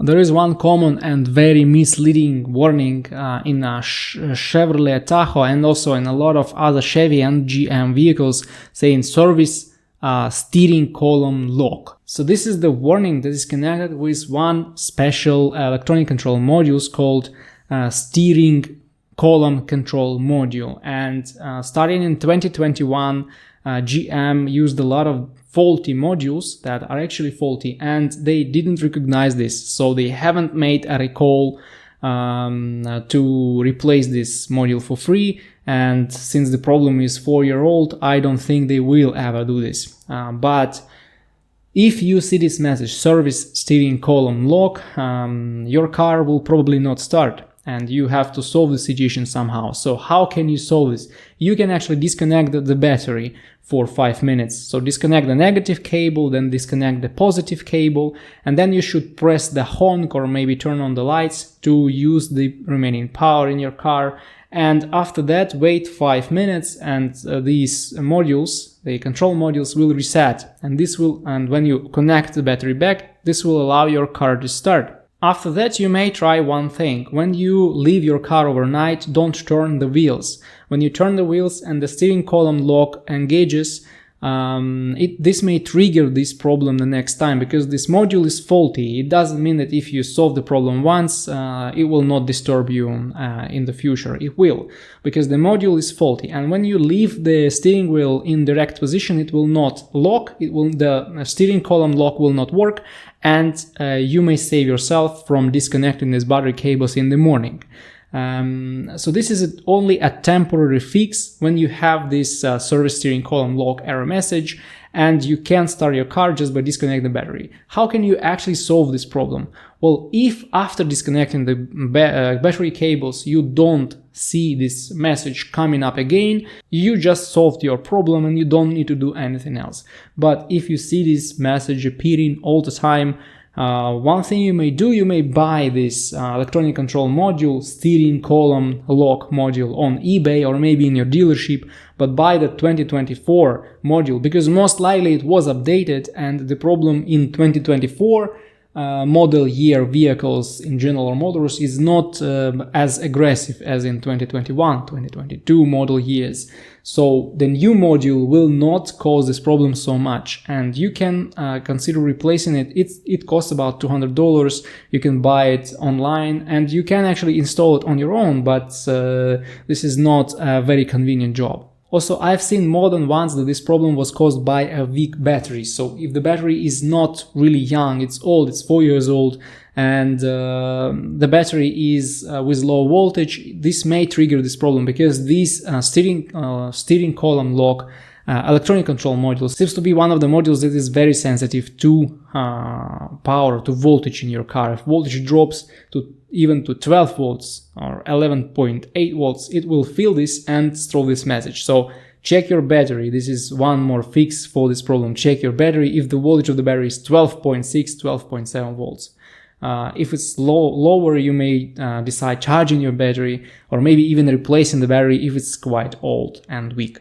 There is one common and very misleading warning in a Chevrolet Tahoe and also in a lot of other Chevy and GM vehicles saying service steering column lock. So this is the warning that is connected with one special electronic control module called steering column control module. And starting in 2021, GM used a lot of faulty modules that are actually faulty, and they didn't recognize this, so they haven't made a recall to replace this module for free. And since the problem is 4-year-old, I don't think they will ever do this. But if you see this message, service steering column lock, your car will probably not start, and you have to solve the situation somehow. So how can you solve this? You can actually disconnect the battery for 5 minutes. So disconnect the negative cable, then disconnect the positive cable, and then you should press the honk or maybe turn on the lights to use the remaining power in your car. And after that, wait 5 minutes, and these modules, the control modules, will reset. And when you connect the battery back, this will allow your car to start. After that, you may try one thing. When you leave your car overnight, don't turn the wheels. When you turn the wheels and the steering column lock engages, this may trigger this problem the next time, because this module is faulty. It doesn't mean that if you solve the problem once, it will not disturb you in the future. It will, because the module is faulty. And when you leave the steering wheel in direct position, it will not lock. The steering column lock will not work, and you may save yourself from disconnecting these battery cables in the morning. So this is only a temporary fix when you have this service steering column lock error message and you can't start your car just by disconnecting the battery. How can you actually solve this problem? Well, if after disconnecting the battery cables you don't see this message coming up again, you just solved your problem and you don't need to do anything else. But if you see this message appearing all the time, one thing you may do, you may buy this electronic control module, steering column lock module on eBay or maybe in your dealership, but buy the 2024 module, because most likely it was updated and the problem in 2024 model year vehicles in General Motors is not as aggressive as in 2021, 2022 model years. So the new module will not cause this problem so much, and you can consider replacing it. It costs about $200. You can buy it online and you can actually install it on your own, but this is not a very convenient job. Also, I've seen more than once that this problem was caused by a weak battery. So if the battery is not really young, it's old, it's 4 years old, and the battery is with low voltage, this may trigger this problem, because this steering column lock electronic control module seems to be one of the modules that is very sensitive to power, to voltage in your car. If voltage drops even to 12 volts or 11.8 volts, it will feel this and throw this message. So check your battery. This is one more fix for this problem. Check your battery if the voltage of the battery is 12.6, 12.7 volts. If it's lower, you may decide charging your battery or maybe even replacing the battery if it's quite old and weak.